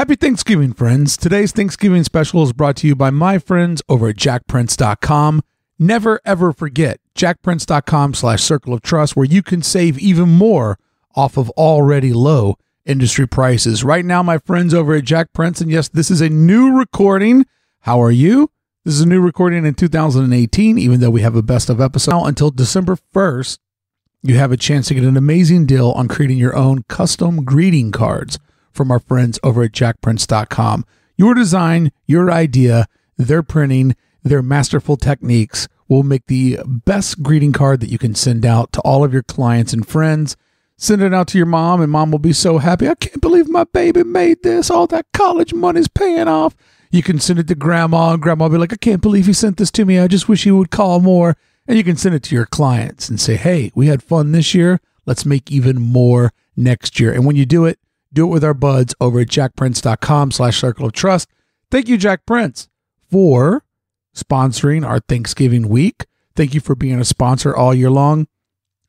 Happy Thanksgiving, friends. Today's Thanksgiving special is brought to you by my friends over at jackprince.com. Never, ever forget jackprince.com/circle of trust, where you can save even more off of already low industry prices. Right now, my friends over at Jack Prince, and yes, this is a new recording. How are you? This is a new recording in 2018, even though we have a best of episode. Now, until December 1st, you have a chance to get an amazing deal on creating your own custom greeting cards from our friends over at jackprince.com. Your design, your idea, their printing, their masterful techniques will make the best greeting card that you can send out to all of your clients and friends. Send it out to your mom, and mom will be so happy. I can't believe my baby made this. All that college money's paying off. You can send it to grandma, and grandma will be like, I can't believe he sent this to me. I just wish he would call more. And you can send it to your clients and say, hey, we had fun this year. Let's make even more next year. And when you do it with our buds over at jackprince.com/circle of trust. Thank you, Jack Prince, for sponsoring our Thanksgiving week. Thank you for being a sponsor all year long.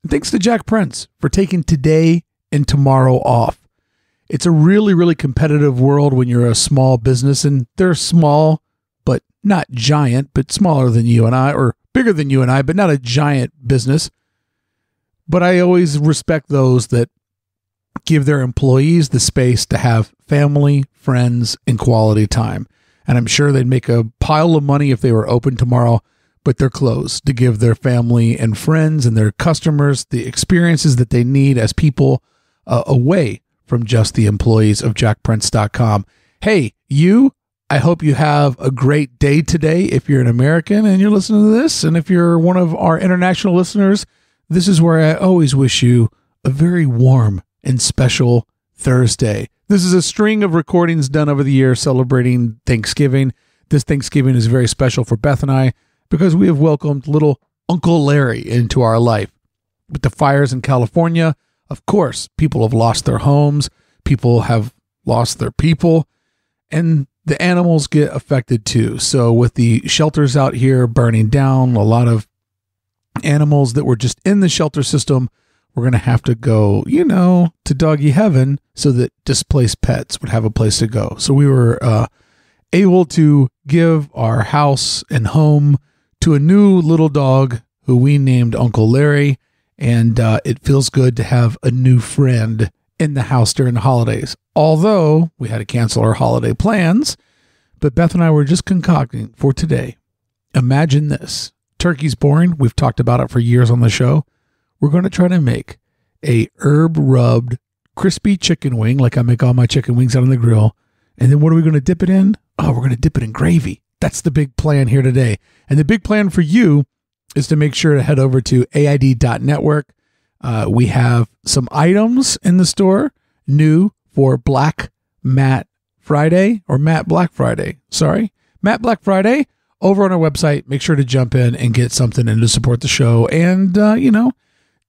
And thanks to Jack Prince for taking today and tomorrow off. It's a really, really competitive world when you're a small business, and they're small, but not giant, but smaller than you and I, or bigger than you and I, but not a giant business. But I always respect those that give their employees the space to have family, friends, and quality time. And I'm sure they'd make a pile of money if they were open tomorrow, but they're closed to give their family and friends and their customers the experiences that they need as people away from just the employees of jackprince.com. Hey, I hope you have a great day today if you're an American and you're listening to this. And if you're one of our international listeners, this is where I always wish you a very warm and special Thursday. This is a string of recordings done over the year celebrating Thanksgiving. This Thanksgiving is very special for Beth and I because we have welcomed little Uncle Larry into our life. With the fires in California, of course, people have lost their homes, people have lost their people, and the animals get affected too. So with the shelters out here burning down, a lot of animals that were just in the shelter system, we're going to have to go, to doggy heaven so that displaced pets would have a place to go. So we were able to give our house and home to a new little dog who we named Uncle Larry. And it feels good to have a new friend in the house during the holidays. Although we had to cancel our holiday plans, but Beth and I were just concocting for today. Imagine this. Turkey's boring. We've talked about it for years on the show. We're going to try to make a herb-rubbed, crispy chicken wing, like I make all my chicken wings out on the grill. And then what are we going to dip it in? Oh, we're going to dip it in gravy. That's the big plan here today. And the big plan for you is to make sure to head over to AID.network. We have some items in the store new for Black Matte Friday, or Matte Black Friday. Sorry, Matte Black Friday. Over on our website, make sure to jump in and get something and to support the show. And,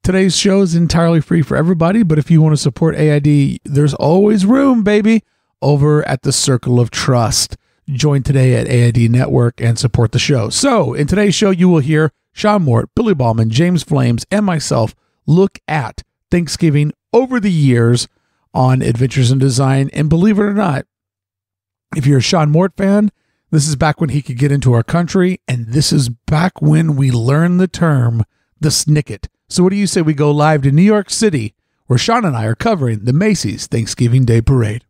today's show is entirely free for everybody, but if you want to support AID, there's always room, baby, over at the Circle of Trust. Join today at AID Network and support the show. So, in today's show, you will hear Sean Mort, Billy Baumann, James Flames, and myself look at Thanksgiving over the years on Adventures in Design. And believe it or not, if you're a Sean Mort fan, this is back when he could get into our country, and this is back when we learned the term, the snicket. So what do you say we go live to New York City, where Sean and I are covering the Macy's Thanksgiving Day Parade.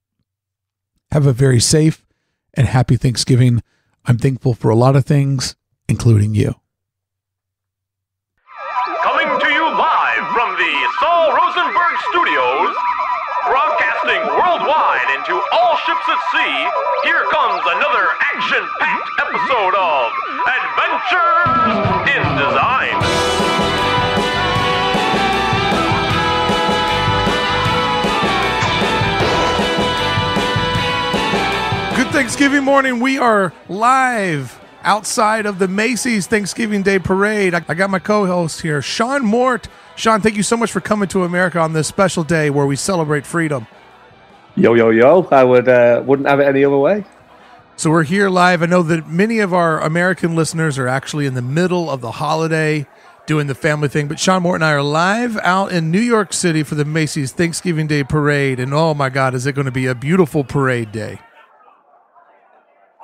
Have a very safe and happy Thanksgiving. I'm thankful for a lot of things, including you. Coming to you live from the Saul Rosenberg Studios, broadcasting worldwide into all ships at sea, here comes another action-packed episode of Adventures in Design. Good Thanksgiving morning. We are live outside of the Macy's Thanksgiving Day Parade. I got my co-host here, Sean Mort. Sean, thank you so much for coming to America on this special day where we celebrate freedom. Yo, yo, yo. I wouldn't have it any other way. So we're here live. I know that many of our American listeners are actually in the middle of the holiday doing the family thing. But Sean, Mort, and I are live out in New York City for the Macy's Thanksgiving Day Parade. And oh my God, is it going to be a beautiful parade day?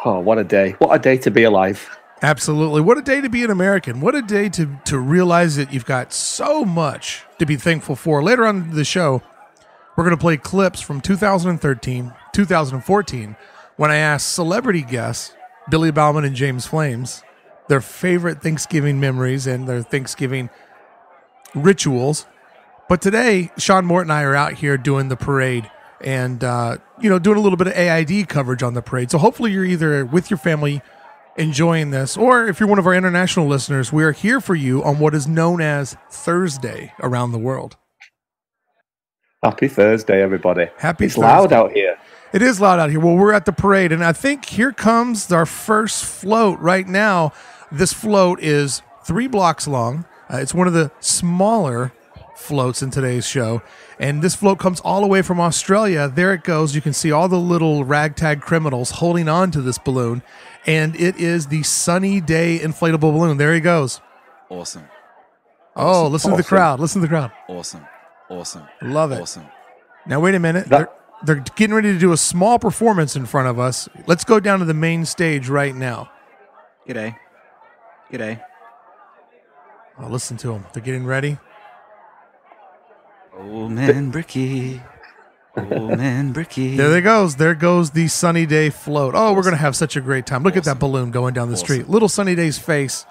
Oh, what a day. What a day to be alive. Absolutely. What a day to be an American. What a day to realize that you've got so much to be thankful for. Later on in the show, we're going to play clips from 2013, 2014, when I asked celebrity guests, Billy Baumann and James Flames, their favorite Thanksgiving memories and their Thanksgiving rituals. But today, Sean Mort and I are out here doing the parade and, doing a little bit of AID coverage on the parade. So hopefully you're either with your family enjoying this, or if you're one of our international listeners, we are here for you on what is known as Thursday around the world. Happy Thursday, everybody. It's Thursday. Loud out here. It is loud out here. Well, we're at the parade, and I think here comes our first float right now. This float is 3 blocks long. It's one of the smaller floats in today's show, and this float comes all the way from Australia. There it goes. You can see all the little ragtag criminals holding on to this balloon, and it is the Sunny Day inflatable balloon. There he goes. Awesome. Oh, listen to the crowd. Listen to the crowd. Awesome. Love it. Awesome. Now, wait a minute. They're getting ready to do a small performance in front of us. Let's go down to the main stage right now. G'day. Oh, listen to them. They're getting ready. Old man Bricky. There goes. There goes the Sunny Day float. Oh, we're going to have such a great time. Look at that balloon going down the street. Little Sunny Day's face.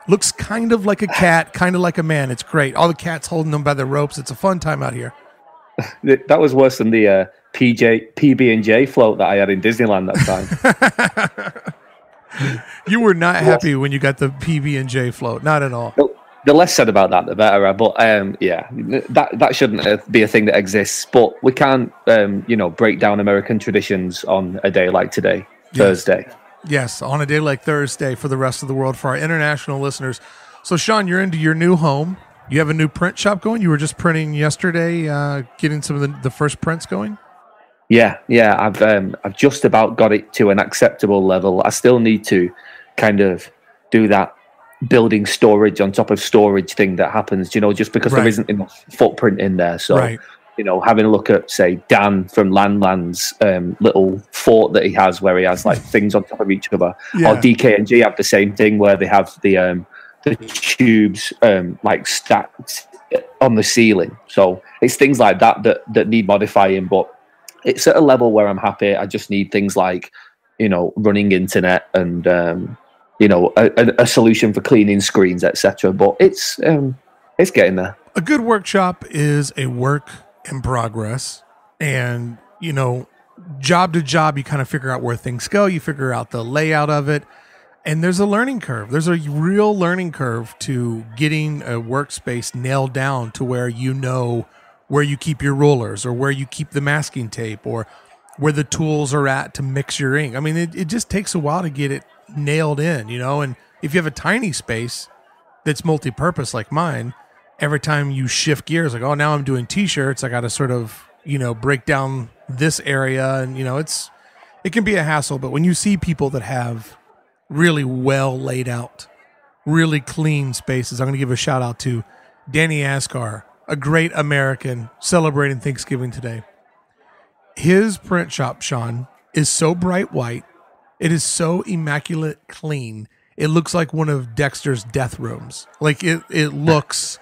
Looks kind of like a cat, kind of like a man. It's great. All the cats holding them by the ropes. It's a fun time out here. That was worse than the PB&J float that I had in Disneyland that time. You were not happy when you got the PB&J float. Not at all. The less said about that, the better. But that shouldn't be a thing that exists. But we can't, break down American traditions on a day like today, Thursday. Yes, on a day like Thursday for the rest of the world, for our international listeners. So, Sean, you're into your new home. You have a new print shop going? You were just printing yesterday, getting some of the first prints going? Yeah. I've just about got it to an acceptable level. I still need to kind of do that building storage on top of storage thing that happens, just because there isn't enough footprint in there. So, having a look at, say, Dan from Landland's little fort that he has, where he has like things on top of each other, or DK&G have the same thing where they have the tubes like stacked on the ceiling. So it's things like that need modifying, but it's at a level where I'm happy. I just need things like, running internet and a solution for cleaning screens, etc. But it's getting there. A good workshop is a work in progress, and job to job you kind of figure out where things go, you figure out the layout of it, and there's a learning curve. There's a real learning curve to getting a workspace nailed down to where where you keep your rulers, or where you keep the masking tape, or where the tools are at to mix your ink. I mean, it just takes a while to get it nailed in, and if you have a tiny space that's multi-purpose like mine, every time you shift gears, like, oh, now I'm doing t-shirts, I got to sort of, break down this area, and, it can be a hassle. But when you see people that have really well laid out, really clean spaces, I'm going to give a shout out to Danny Askar, a great American celebrating Thanksgiving today. His print shop, Sean, is so bright white. It is so immaculate clean. It looks like one of Dexter's death rooms. Like it looks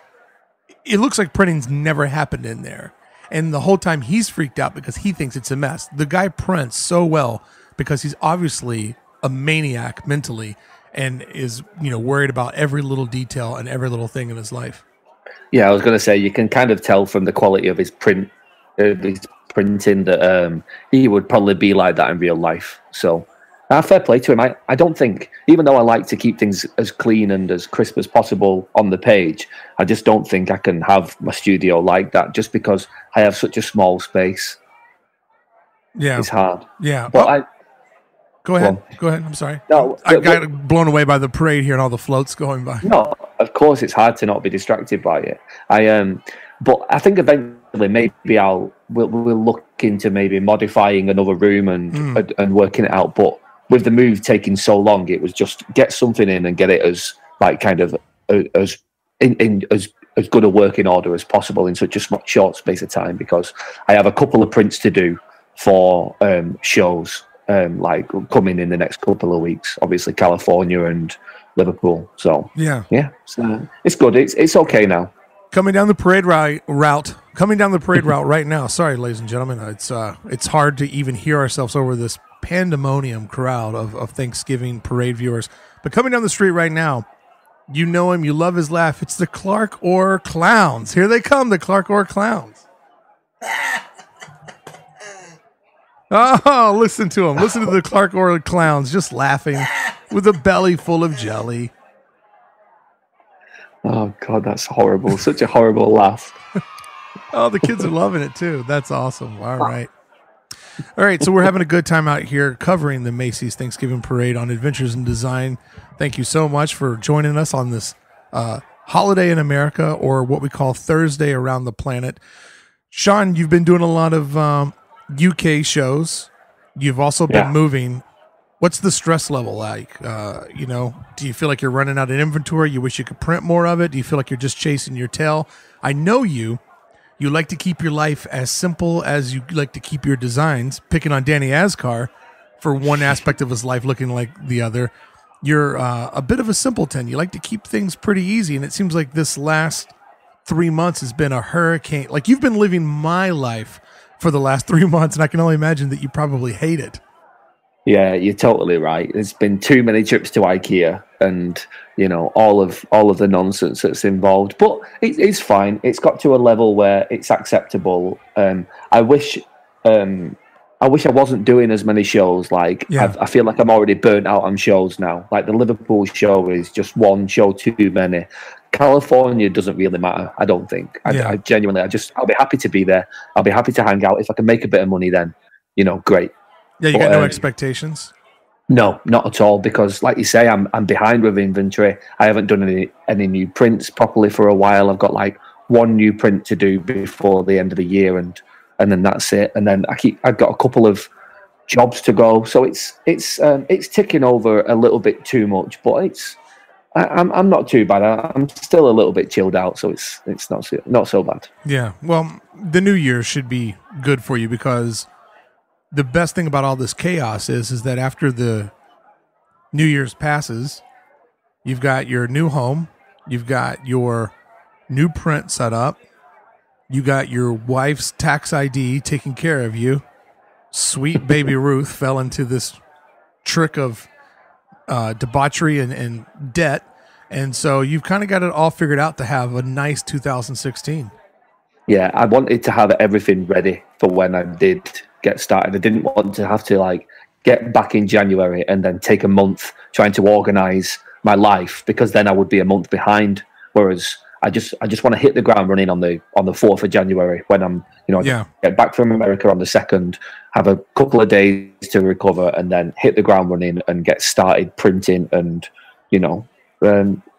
like printing's never happened in there. And the whole time he's freaked out because he thinks it's a mess. The guy prints so well because he's obviously a maniac mentally and is, worried about every little detail and every little thing in his life. Yeah, I was going to say, you can kind of tell from the quality of his printing that he would probably be like that in real life. So fair play to him. I don't think, even though I like to keep things as clean and as crisp as possible on the page, I just don't think I can have my studio like that just because I have such a small space. Yeah. It's hard. Yeah. But Go ahead. I'm sorry. No, I got blown away by the parade here and all the floats going by. No, of course it's hard to not be distracted by it. But I think eventually maybe we'll look into maybe modifying another room and working it out. But with the move taking so long, it was just get something in and get it as like kind of as in as good a working order as possible in such a short space of time, because I have a couple of prints to do for shows like coming in the next couple of weeks. Obviously, California and Liverpool. So yeah, so it's good. It's okay now. Coming down the parade route. Coming down the parade route right now. Sorry, ladies and gentlemen. It's hard to even hear ourselves over this pandemonium crowd of Thanksgiving parade viewers. But coming down the street right now, you know him. You love his laugh. It's the Clark Orr Clowns. Here they come, the Clark Orr Clowns. Oh, listen to him. Listen to the Clark Orr Clowns just laughing with a belly full of jelly. Oh, God, that's horrible. Such a horrible laugh. Oh, the kids are loving it, too. That's awesome. All right. All right, so we're having a good time out here covering the Macy's Thanksgiving Parade on Adventures in Design. Thank you so much for joining us on this holiday in America, or what we call Thursday around the planet. Sean, you've been doing a lot of UK shows. You've also been moving. What's the stress level like? Do you feel like you're running out of inventory? You wish you could print more of it? Do you feel like you're just chasing your tail? I know you like to keep your life as simple as you like to keep your designs, picking on Danny Ascar for one aspect of his life looking like the other. You're a bit of a simpleton. You like to keep things pretty easy, and it seems like this last 3 months has been a hurricane. Like, you've been living my life for the last 3 months, and I can only imagine that you probably hate it. Yeah, you're totally right. There's been too many trips to IKEA, and all of the nonsense that's involved. But it's fine. It's got to a level where it's acceptable. I wish I wasn't doing as many shows. Like, I feel like I'm already burnt out on shows now. Like, the Liverpool show is just one show too many. California doesn't really matter, I don't think. I genuinely, I'll be happy to be there. I'll be happy to hang out. If I can make a bit of money, then, great. Yeah, you got no expectations? No, not at all. Because, like you say, I'm behind with inventory. I haven't done any new prints properly for a while. I've got like one new print to do before the end of the year, and then that's it. And then I've got a couple of jobs to go, so it's ticking over a little bit too much. But I'm not too bad. I'm still a little bit chilled out, so it's not so bad. Yeah. Well, the new year should be good for you, because the best thing about all this chaos is that after the New Year's passes, you've got your new home, you've got your new print set up, you got your wife's tax ID taking care of you. Sweet baby Ruth fell into this trick of debauchery and debt, and so you've kind of got it all figured out to have a nice 2016. Yeah, I wanted to have everything ready for when I did get started. I didn't want to have to get back in January and then take a month trying to organize my life, because then I would be a month behind. Whereas I just want to hit the ground running on the 4th of January when I'm get back from America on the 2nd, have a couple of days to recover, and then hit the ground running and get started printing and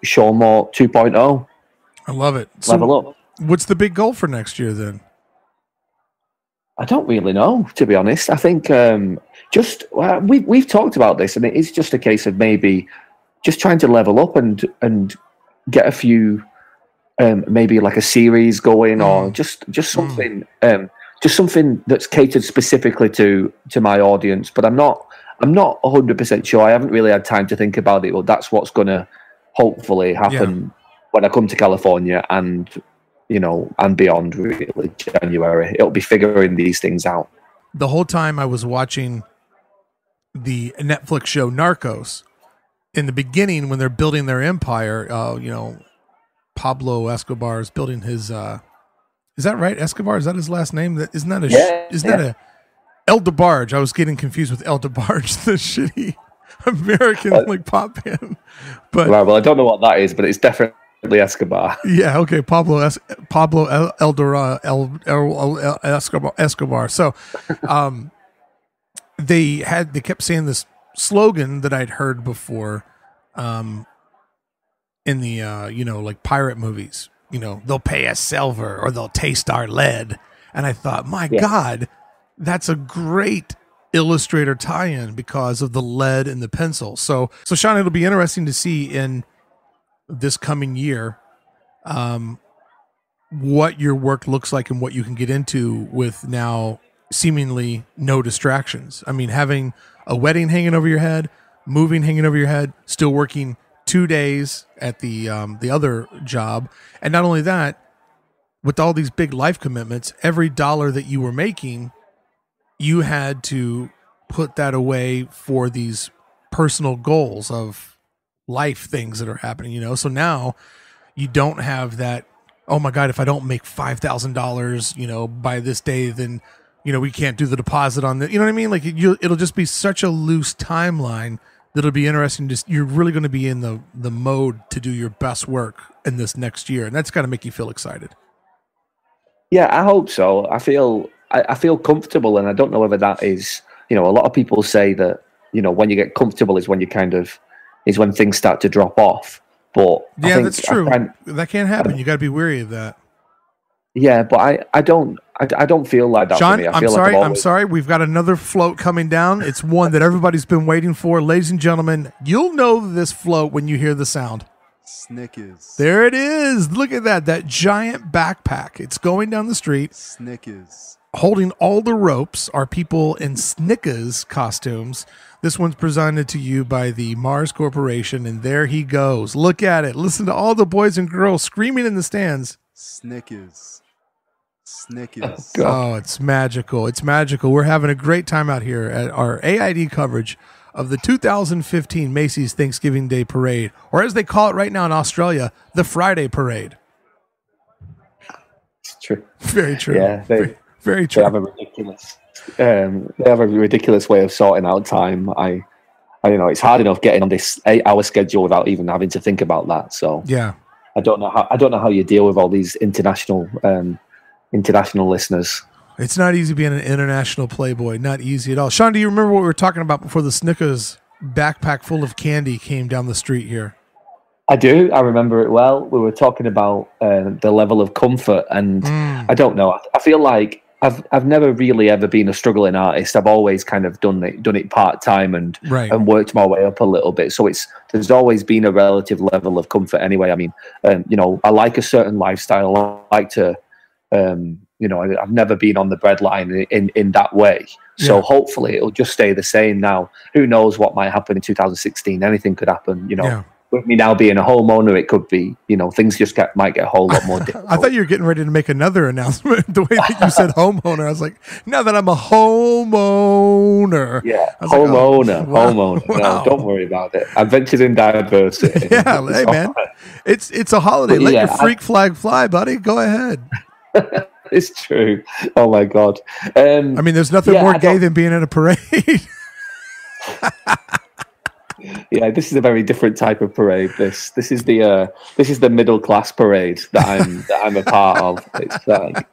show Mort 2.0. I love it. Level up. What's the big goal for next year then? I don't really know, to be honest. I think we've talked about this, and it is just a case of maybe just trying to level up and get a few, maybe like a series going, or just something, just something that's catered specifically to my audience. But I'm not 100% sure. I haven't really had time to think about it. But that's what's going to hopefully happen when I come to California and beyond, really, January. It'll be figuring these things out. The whole time I was watching the Netflix show Narcos, in the beginning when they're building their empire, Pablo Escobar is building his, is that right? Escobar? Is that his last name? Isn't that a El DeBarge? I was getting confused with El DeBarge, the shitty American pop band. But right, well, I don't know what that is, but it's definitely Escobar. Yeah, okay, Pablo Escobar. So, they kept saying this slogan that I'd heard before, in the pirate movies. They'll pay us silver or they'll taste our lead. And I thought, my God, that's a great Illustrator tie-in because of the lead and the pencil. So Sean, it'll be interesting to see in this coming year, what your work looks like and what you can get into with now seemingly no distractions. I mean, having a wedding hanging over your head, moving hanging over your head, still working 2 days at the other job. And not only that, with all these big life commitments, every dollar that you were making, you had to put that away for these personal goals of life things that are happening, you know? So now you don't have that, oh my God, if I don't make $5,000, you know, by this day, then, you know, we can't do the deposit on the, you know what I mean? Like it'll just be such a loose timeline that'll be interesting. Just, you're really going to be in the mode to do your best work in this next year. And that's got to make you feel excited. Yeah, I hope so. I feel comfortable, and I don't know whether that is, you know, a lot of people say that, you know, when you get comfortable is when when things start to drop off. But yeah, that's true. That can't happen. You got to be wary of that. Yeah, but I don't feel like that. Sean, for me. I'm sorry. We've got another float coming down. It's one that everybody's been waiting for. Ladies and gentlemen, you'll know this float when you hear the sound. Snickers. There it is. Look at that giant backpack. It's going down the street. Snickers. Holding all the ropes are people in Snickers costumes. This one's presented to you by the Mars Corporation, and there he goes. Look at it. Listen to all the boys and girls screaming in the stands. Snickers. Snickers. Oh, it's magical. It's magical. We're having a great time out here at our AID coverage of the 2015 Macy's Thanksgiving Day Parade, or as they call it right now in Australia, the Friday Parade. It's true. Very true. Yeah, very true. They have a ridiculous way of sorting out time. I you know, it's hard enough getting on this 8-hour schedule without even having to think about that. So yeah, I don't know how you deal with all these international listeners. It's not easy being an international playboy. Not easy at all. Sean, do you remember what we were talking about before the Snickers backpack full of candy came down the street here? I do. I remember it well. We were talking about the level of comfort, and I don't know. I feel like I've never really ever been a struggling artist. I've always kind of done it part time and worked my way up a little bit. So there's always been a relative level of comfort anyway. I mean, you know, I like a certain lifestyle. I like to. You know, I've never been on the breadline in that way. So hopefully it'll just stay the same now. Who knows what might happen in 2016? Anything could happen, you know. With me now being a homeowner, it could be, you know, things just might get a whole lot more difficult. I thought you were getting ready to make another announcement. The way that you said homeowner, I was like, now that I'm a homeowner. Yeah, homeowner. Homeowner. No, don't worry about it. I ventured in diversity. Yeah, hey, man. It's a holiday. Let your freak flag fly, buddy. Go ahead. It's true. Oh my God. I mean, there's nothing more gay than being in a parade. Yeah, this is a very different type of parade. This is the middle class parade that I'm a part of. It's like,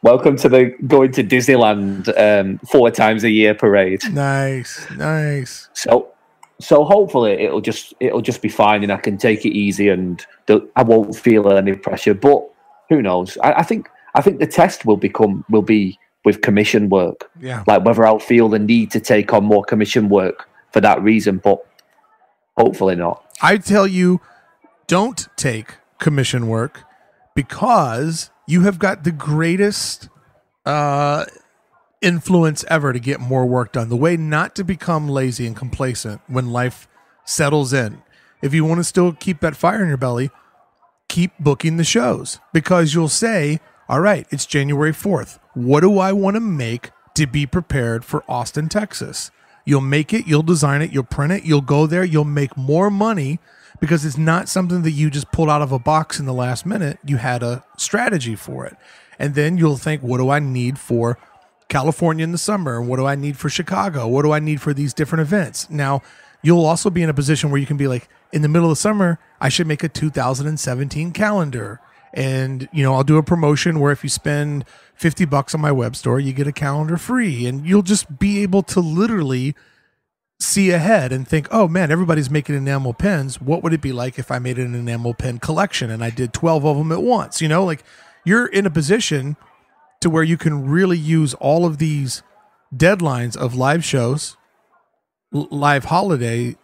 welcome to the going to Disneyland 4 times a year parade. Nice. So hopefully it'll just be fine, and I can take it easy, and I won't feel any pressure. But who knows? I think the test will be with commission work. Yeah. Like whether I'll feel the need to take on more commission work for that reason, but hopefully not. I tell you, don't take commission work because you have got the greatest influence ever to get more work done. The way not to become lazy and complacent when life settles in. If you want to still keep that fire in your belly, keep booking the shows, because you'll say, all right, it's January 4th. What do I want to make to be prepared for Austin, Texas? You'll make it, you'll design it, you'll print it, you'll go there, you'll make more money because it's not something that you just pulled out of a box in the last minute. You had a strategy for it. And then you'll think, what do I need for California in the summer? What do I need for Chicago? What do I need for these different events? Now, you'll also be in a position where you can be like, in the middle of the summer, I should make a 2017 calendar. And, you know, I'll do a promotion where if you spend $50 on my web store, you get a calendar free. And you'll just be able to literally see ahead and think, oh man, everybody's making enamel pens. What would it be like if I made an enamel pen collection and I did 12 of them at once? You know, like you're in a position to where you can really use all of these deadlines of live shows, live holiday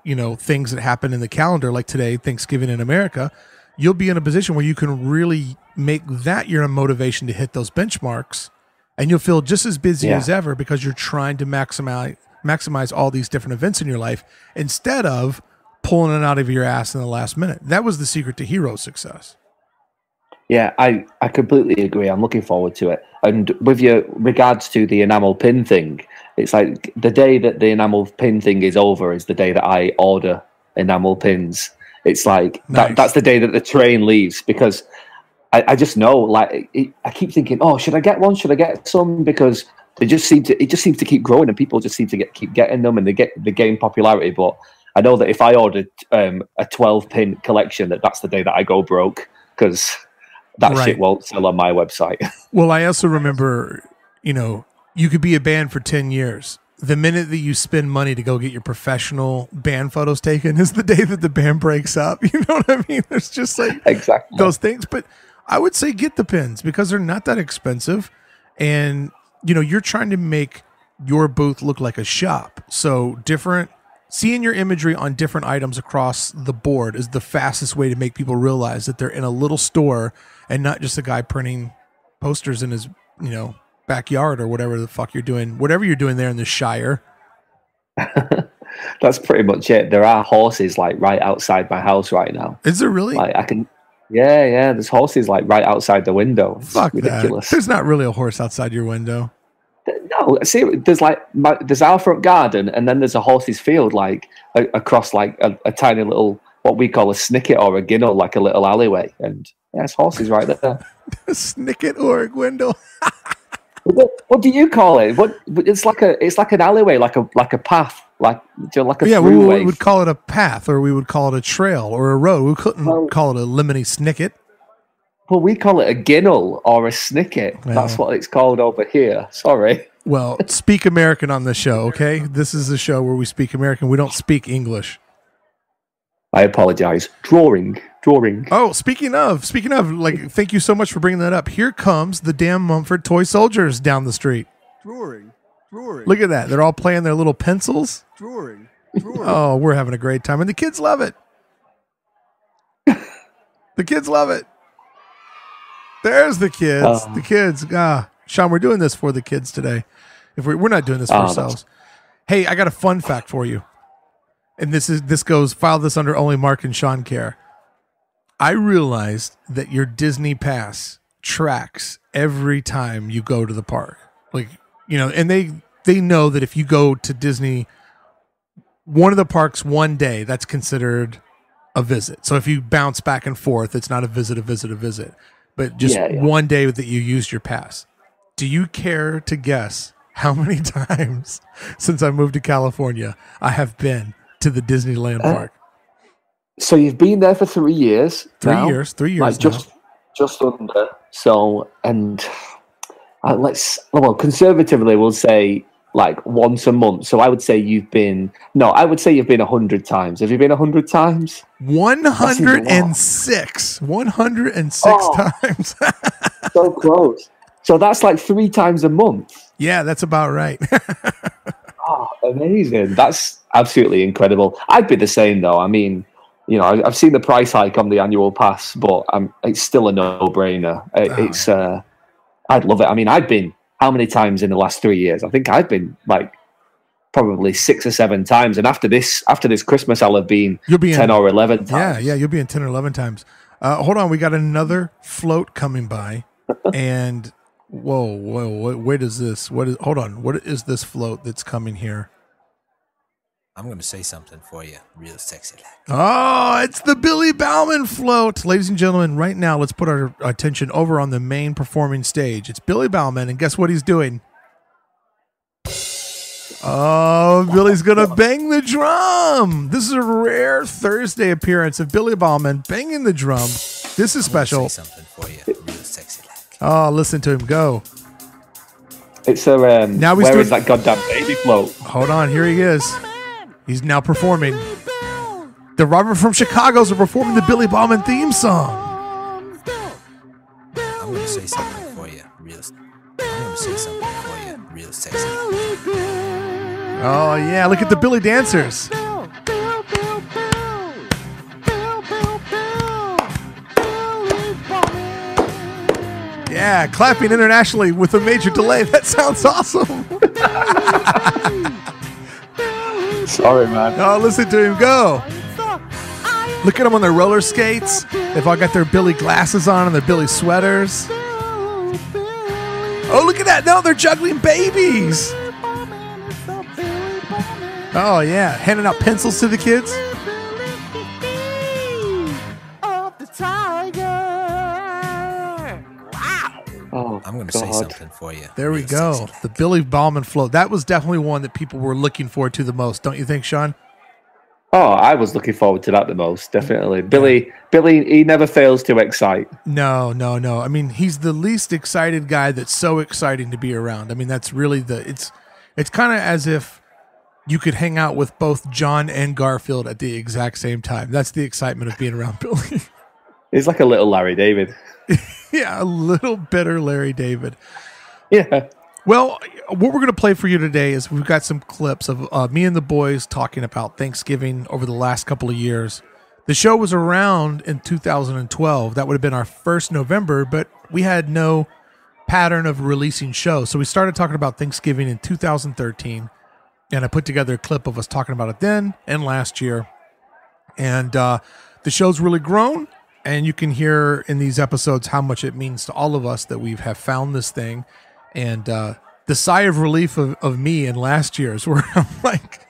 things that happen in the calendar, like today, Thanksgiving in America, you'll be in a position where you can really make that your motivation to hit those benchmarks, and you'll feel just as busy as ever because you're trying to maximize all these different events in your life instead of pulling it out of your ass in the last minute. That was the secret to hero success. Yeah, I completely agree. I'm looking forward to it. And with your regards to the enamel pin thing, it's like the day that the enamel pin thing is over is the day that I order enamel pins. It's like that's the day that the train leaves, because I just know, like, I keep thinking, oh, should I get one? Should I get some? Because it just seems to keep growing, and people just seem to keep getting them, and they gain popularity. But I know that if I ordered a 12-pin collection, that's the day that I go broke, because that shit won't sell on my website. Well, I also remember, you could be a band for 10 years. The minute that you spend money to go get your professional band photos taken is the day that the band breaks up. You know what I mean? There's just like exactly those things. But I would say get the pins because they're not that expensive. And, you're trying to make your booth look like a shop. So seeing your imagery on different items across the board is the fastest way to make people realize that they're in a little store and not just a guy printing posters in his, backyard or whatever the fuck you're doing, whatever you're doing there in the Shire. That's pretty much it. There are horses like right outside my house right now. Is there really? Like yeah. There's horses like right outside the window. It's fuck ridiculous. That. There's not really a horse outside your window. No, see, there's our front garden, and then there's a horse's field like across like a tiny little, what we call a snicket or a guinnel, like a little alleyway, and there's horses right there. A snicket or a gwindle. What do you call it? It's like an alleyway, like a path, like a throughway. We would call it a path, or we would call it a trail or a road. We couldn't call it a lemony snicket. Well, we call it a guinnel or a snicket. Well, that's what it's called over here. Sorry. Well, speak American on the show, okay? This is a show where we speak American. We don't speak English. I apologize. Drawing. Oh, speaking of, like, thank you so much for bringing that up. Here comes the damn Mumford Toy Soldiers down the street. Drawing. Look at that. They're all playing their little pencils. Drawing. Oh, we're having a great time. And the kids love it. There's the kids. The kids. Sean, we're doing this for the kids today. If we're not doing this for ourselves. Hey, I got a fun fact for you. And file this under only Mark and Sean care. I realized that your Disney pass tracks every time you go to the park. Like, and they know that if you go to Disney, one of the parks one day, that's considered a visit. So if you bounce back and forth, it's not a visit. But just one day that you used your pass. Do you care to guess how many times since I moved to California I have been to the Disneyland park? So you've been there for 3 years. 3 years. Like just under. So, and conservatively, we'll say like once a month. So I would say you've been 100 times. Have you been 100 times? 106. 106 times. So close. So that's like 3 times a month. Yeah, that's about right. Oh, amazing. That's absolutely incredible. I'd be the same though. I mean, I've seen the price hike on the annual pass, but it's still a no-brainer. I'd love it. I mean, I've been how many times in the last 3 years? I think I've been like probably 6 or 7 times. And after this Christmas, I'll have been 10 or 11 times. Yeah, you'll be in 10 or 11 times. Hold on, we got another float coming by, and whoa, where does this? Hold on, what is this float that's coming here? I'm going to say something for you real sexy. Oh, it's the Billy Baumann float. Ladies and gentlemen, right now, let's put our attention over on the main performing stage. It's Billy Baumann, and guess what he's doing? Oh, Billy's going to bang the drum. This is a rare Thursday appearance of Billy Baumann banging the drum. This is special. Say something for you real sexy. Oh, listen to him go. It's a, now where is that goddamn baby float? Hold on, here he is. He's now performing. The Robert from Chicago's are performing the Billy Baumann theme song. I'm going to say something for you real sexy. Oh, yeah. Look at the Billy dancers. Yeah, clapping internationally with a major delay. That sounds awesome. Sorry, man. Oh, listen to him go. Look at them on their roller skates. They've all got their Billy glasses on and their Billy sweaters. Oh, look at that. No, they're juggling babies. Oh, yeah. Handing out pencils to the kids. Oh, I'm going to say something for you. There we go. The Billy Baumann float. That was definitely one that people were looking forward to the most. Don't you think, Sean? Oh, I was looking forward to that the most, definitely. Billy, he never fails to excite. No. I mean, he's the least excited guy that's so exciting to be around. I mean, that's really it's kind of as if you could hang out with both John and Garfield at the exact same time. That's the excitement of being around Billy. He's like a little Larry David. Yeah, a little bitter Larry David. Yeah. Well, what we're going to play for you today is we've got some clips of me and the boys talking about Thanksgiving over the last couple of years. The show was around in 2012. That would have been our first November, but we had no pattern of releasing shows. So we started talking about Thanksgiving in 2013, and I put together a clip of us talking about it then and last year. And the show's really grown. And you can hear in these episodes how much it means to all of us that we have found this thing. And the sigh of relief of me in last year's where I'm like,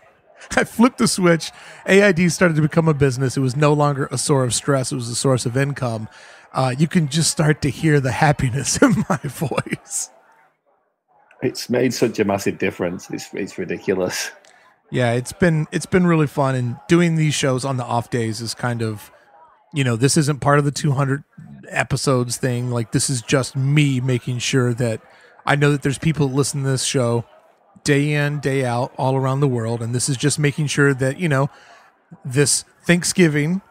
I flipped the switch. AID started to become a business. It was no longer a source of stress. It was a source of income. You can just start to hear the happiness in my voice. It's made such a massive difference. It's ridiculous. Yeah, it's been really fun. And doing these shows on the off days is kind of, this isn't part of the 200 episodes thing. Like, this is just me making sure that I know that there's people that listen to this show day in, day out, all around the world. And this is just making sure that, this Thanksgiving,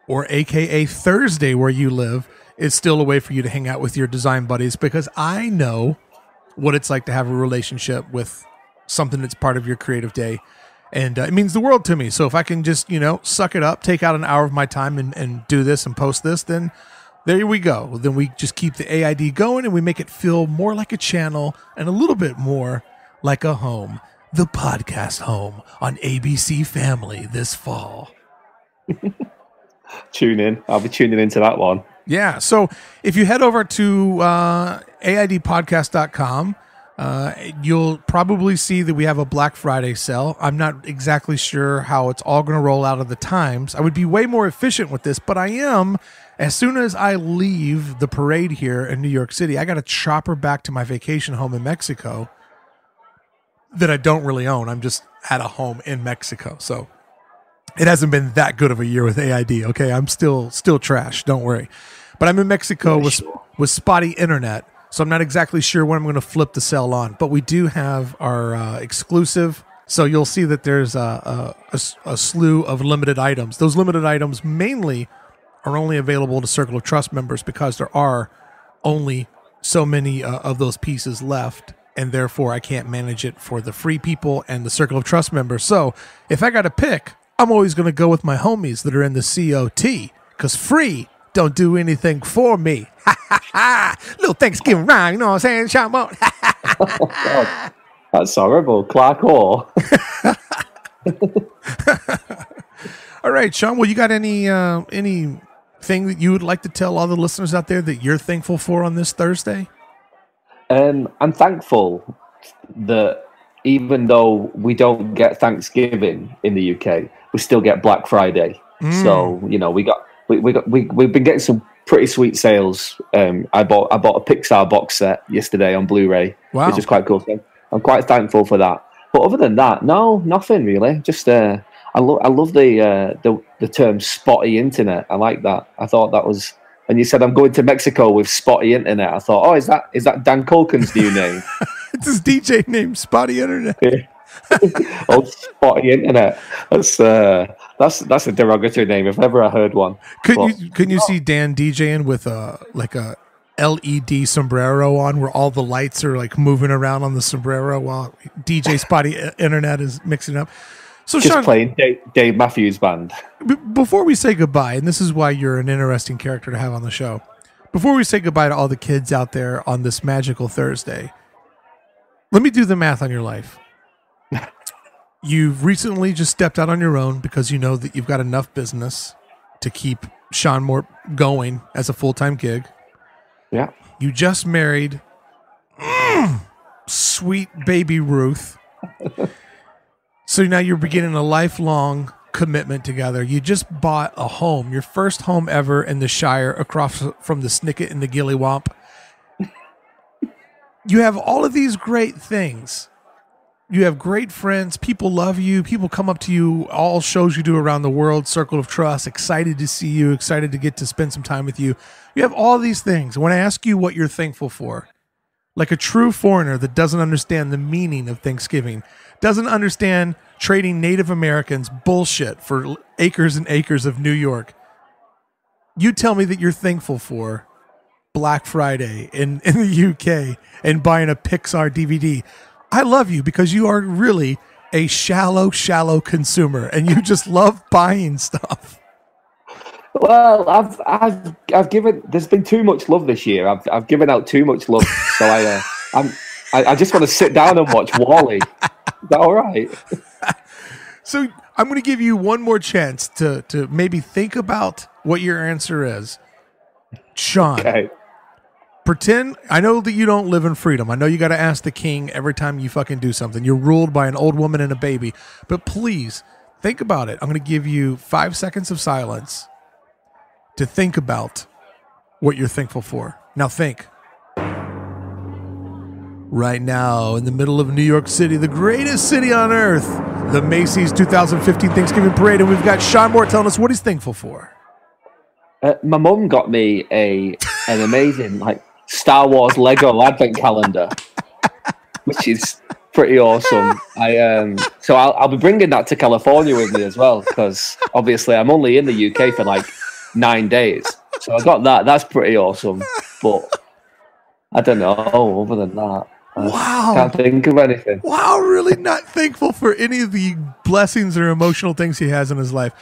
or AKA Thursday where you live, is still a way for you to hang out with your design buddies, because I know what it's like to have a relationship with something that's part of your creative day. And it means the world to me. So if I can just, suck it up, take out an hour of my time and do this and post this, then there we go. Then we just keep the AID going and we make it feel more like a channel and a little bit more like a home. The podcast home on ABC Family this fall. Tune in. I'll be tuning into that one. Yeah. So if you head over to AIDpodcast.com, you'll probably see that we have a Black Friday sale. I'm not exactly sure how it's all going to roll out of the times. I would be way more efficient with this, but I am. As soon as I leave the parade here in New York City, I got to chopper back to my vacation home in Mexico that I don't really own. I'm just at a home in Mexico. So it hasn't been that good of a year with AID. Okay. I'm still trash. Don't worry. But I'm in Mexico with spotty internet. So I'm not exactly sure when I'm going to flip the sale on, but we do have our exclusive. So you'll see that there's a slew of limited items. Those limited items mainly are only available to Circle of Trust members because there are only so many of those pieces left, and therefore I can't manage it for the free people and the Circle of Trust members. So if I got to pick, I'm always going to go with my homies that are in the COT, because free don't do anything for me. Little Thanksgiving rhyme, you know what I'm saying, Sean Mort? Oh, God. That's horrible. Clark Orr. All right, Sean. Well, you got anything that you would like to tell all the listeners out there that you're thankful for on this Thursday? I'm thankful that even though we don't get Thanksgiving in the UK, we still get Black Friday. So we've been getting some pretty sweet sales. I bought a Pixar box set yesterday on Blu-ray, which is quite cool. So I'm quite thankful for that. But other than that, no, nothing really. Just I love the term spotty internet. I like that. I thought that was. And you said I'm going to Mexico with spotty internet. I thought, is that Dan Culkin's new name? It's his DJ name, Spotty Internet. Oh, spotty internet. That's a derogatory name if ever I heard one. Couldn't you see Dan DJing with a LED sombrero on, where all the lights are like moving around on the sombrero while DJ Spotty Internet is mixing up? So just Sean, playing Dave Matthews Band. Before we say goodbye, and this is why you're an interesting character to have on the show, before we say goodbye to all the kids out there on this magical Thursday, let me do the math on your life. You've recently just stepped out on your own because you know that you've got enough business to keep Sean Mort going as a full-time gig. Yeah. You just married sweet baby Ruth. So now you're beginning a lifelong commitment together. You just bought a home, your first home ever in the Shire across from the Snicket and the Gillywomp. You have all of these great things. You have great friends. People love you. People come up to you, all shows you do around the world, Circle of Trust, excited to see you, excited to get to spend some time with you. You have all these things. When I ask you what you're thankful for, like a true foreigner that doesn't understand the meaning of Thanksgiving, doesn't understand trading Native Americans bullshit for acres and acres of New York, you tell me that you're thankful for Black Friday in the UK and buying a Pixar DVD. I love you because you are really a shallow consumer and you just love buying stuff. Well, I've given. There's been too much love this year. I've given out too much love, so I just want to sit down and watch WALL-E. Is that all right? So I'm going to give you one more chance to maybe think about what your answer is, Sean. Okay. Pretend, I know that you don't live in freedom. I know you got to ask the king every time you fucking do something. You're ruled by an old woman and a baby. But please, think about it. I'm going to give you 5 seconds of silence to think about what you're thankful for. Now think. Right now, in the middle of New York City, the greatest city on earth, the Macy's 2015 Thanksgiving Parade, and we've got Sean Mort telling us what he's thankful for. My mum got me an amazing Star Wars Lego advent calendar, which is pretty awesome. So I'll be bringing that to California with me as well, because obviously I'm only in the UK for 9 days. So I got that. That's pretty awesome. But I don't know. Other than that, wow, can't think of anything. Wow, really not thankful for any of the blessings or emotional things he has in his life.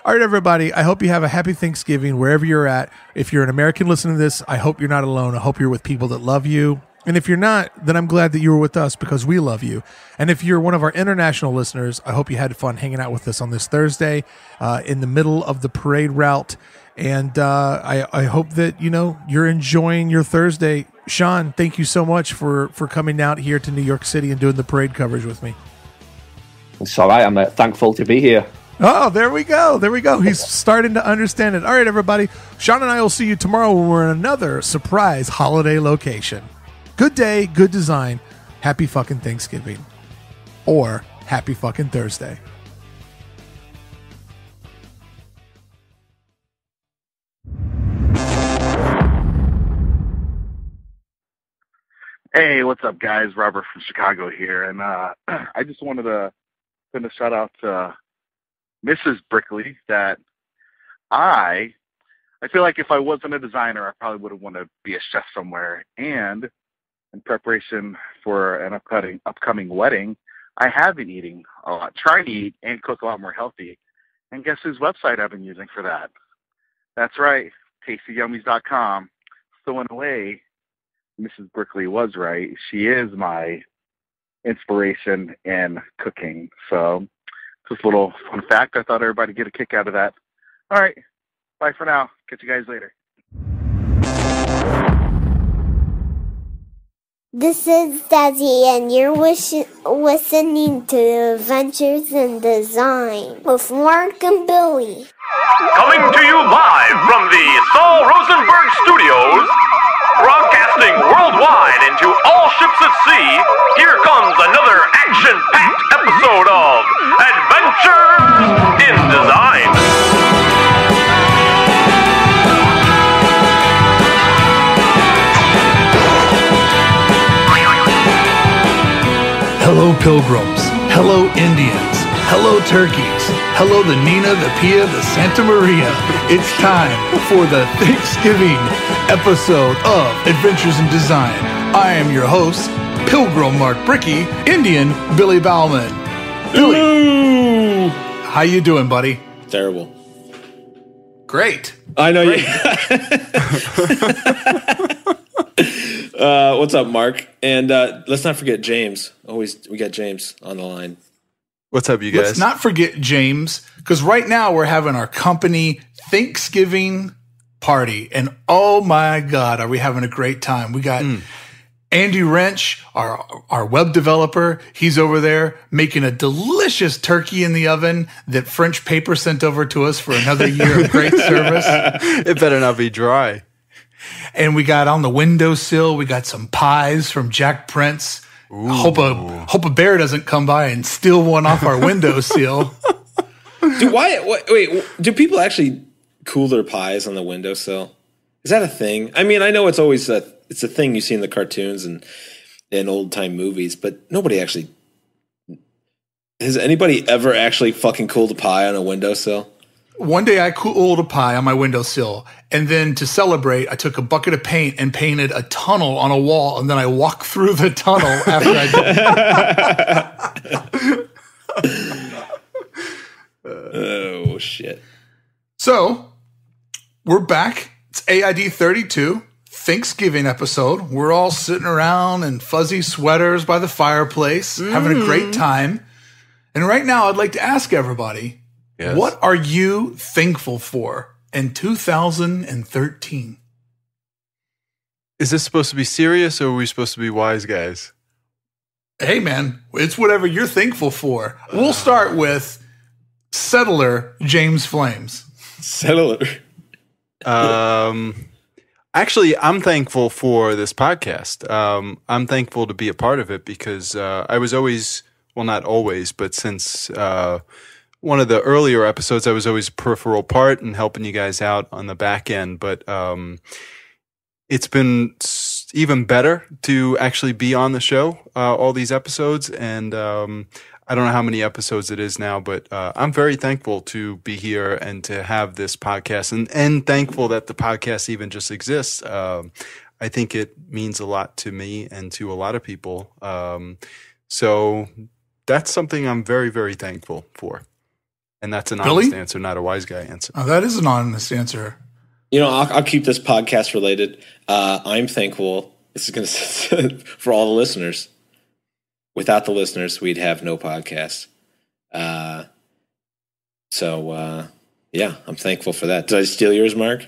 All right, everybody, I hope you have a happy Thanksgiving wherever you're at. If you're an American listening to this, I hope you're not alone. I hope you're with people that love you. And if you're not, then I'm glad that you were with us because we love you. And if you're one of our international listeners, I hope you had fun hanging out with us on this Thursday in the middle of the parade route. And I hope that, you're enjoying your Thursday. Sean, thank you so much for coming out here to New York City and doing the parade coverage with me. It's all right. I'm thankful to be here. Oh, there we go. He's starting to understand it. All right, everybody. Sean and I will see you tomorrow when we're in another surprise holiday location. Good day, good design. Happy fucking Thanksgiving. Or happy fucking Thursday. Hey, what's up, guys? Robert from Chicago here. And I just wanted to send a shout out to Mrs. Brickley that I feel like if I wasn't a designer, I probably would have wanted to be a chef somewhere. And in preparation for an upcoming wedding, I have been eating a lot, trying to eat and cook a lot more healthy. And guess whose website I've been using for that? That's right, TastyYummies.com. So in a way, Mrs. Brickley was right. She is my inspiration in cooking. So just a little fun fact. I thought everybody would get a kick out of that. All right. Bye for now. Catch you guys later. This is Daddy, and you're listening to Adventures in Design with Mark and Billy. Coming to you live from the Saul Rosenberg Studios, broadcasting worldwide into all ships at sea, here comes another action-packed episode of Adventures in Design. Hello, pilgrims. Hello, Indians. Hello, turkeys. Hello, the Nina, the Pia, the Santa Maria. It's time for the Thanksgiving episode of Adventures in Design. I am your host, Pilgrim Mark Bricky, Indian Billy Baumann. Billy, how you doing, buddy? Terrible. Great. I know you. What's up, Mark? And let's not forget James. We got James on the line. What's up, you guys? Let's not forget James, because right now we're having our company Thanksgiving party, and oh my God, are we having a great time? We got Andy Wrench, our web developer. He's over there making a delicious turkey in the oven that French Paper sent over to us for another year of great service. It better not be dry. And we got on the windowsill, we got some pies from Jack Prince. Hope a bear doesn't come by and steal one off our windowsill. Wait, do people actually cool their pies on the windowsill? Is that a thing? I mean, I know it's always it's a thing you see in the cartoons and in old time movies, but nobody actually has anybody ever actually fucking cooled a pie on a windowsill? One day I cooled a pie on my windowsill, and then to celebrate, I took a bucket of paint and painted a tunnel on a wall, and then I walked through the tunnel after I did it. Oh, shit. So, we're back. It's AID 32, Thanksgiving episode. We're all sitting around in fuzzy sweaters by the fireplace, having a great time. And right now, I'd like to ask everybody, yes, what are you thankful for in 2013? Is this supposed to be serious, or are we supposed to be wise guys? Hey, man, it's whatever you're thankful for. We'll start with Settler James Flames. Settler. Actually, I'm thankful for this podcast. I'm thankful to be a part of it because I was always, well, not always, but since one of the earlier episodes, I was always a peripheral part and helping you guys out on the back end. But it's been even better to actually be on the show all these episodes. And I don't know how many episodes it is now, but I'm very thankful to be here and to have this podcast and thankful that the podcast even just exists. I think it means a lot to me and to a lot of people. So that's something I'm very, very thankful for. And that's an honest answer, not a wise guy answer. Oh, that is an honest answer. You know, I'll keep this podcast related. I'm thankful. This is going to for all the listeners. Without the listeners, we'd have no podcast. Yeah, I'm thankful for that. Did I steal yours, Mark?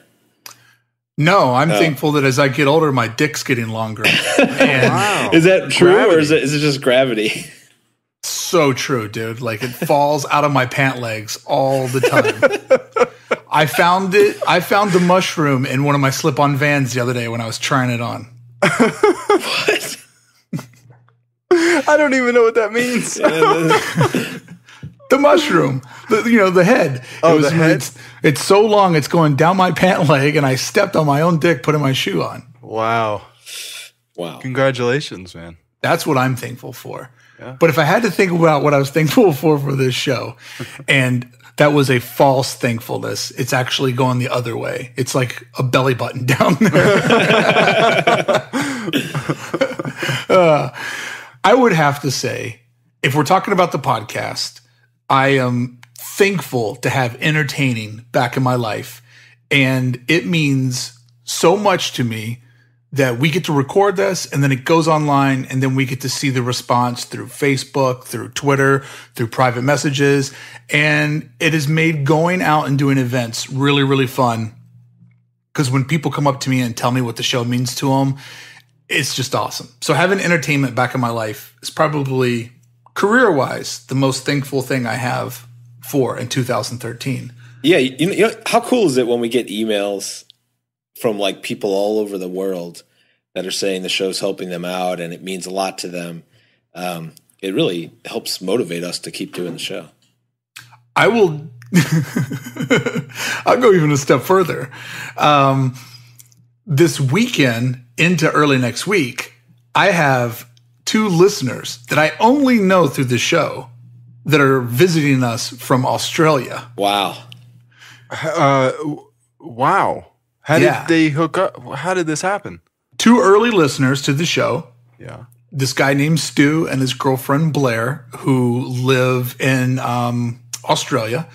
No, I'm thankful that as I get older, my dick's getting longer. And Wow. Is that true, Gravity. or is it just gravity? so true, dude. Like, it falls out of my pant legs all the time. I found the mushroom in one of my slip-on Vans the other day when I was trying it on. What? I don't even know what that means. The mushroom, the head. Oh, the head? It's so long, it's going down my pant leg, and I stepped on my own dick putting my shoe on. Wow. Congratulations, man. That's what I'm thankful for. Yeah. But if I had to think about what I was thankful for this show, and that was a false thankfulness, it's actually going the other way. It's like a belly button down there. I would have to say, if we're talking about the podcast, I am thankful to have entertaining back in my life. And it means so much to me that we get to record this and then it goes online and then we get to see the response through Facebook, through Twitter, through private messages. And it has made going out and doing events really, really fun. Because when people come up to me and tell me what the show means to them, it's just awesome. So having entertainment back in my life is probably, career-wise, the most thankful thing I have for in 2013. Yeah, you know, how cool is it when we get emails from like people all over the world that are saying the show's helping them out and it means a lot to them. It really helps motivate us to keep doing the show. I will, I'll go even a step further. This weekend into early next week, I have 2 listeners that I only know through the show that are visiting us from Australia. Wow. Wow. How did they hook up? How did this happen? 2 early listeners to the show. Yeah. This guy named Stu and his girlfriend Blair, who live in Australia,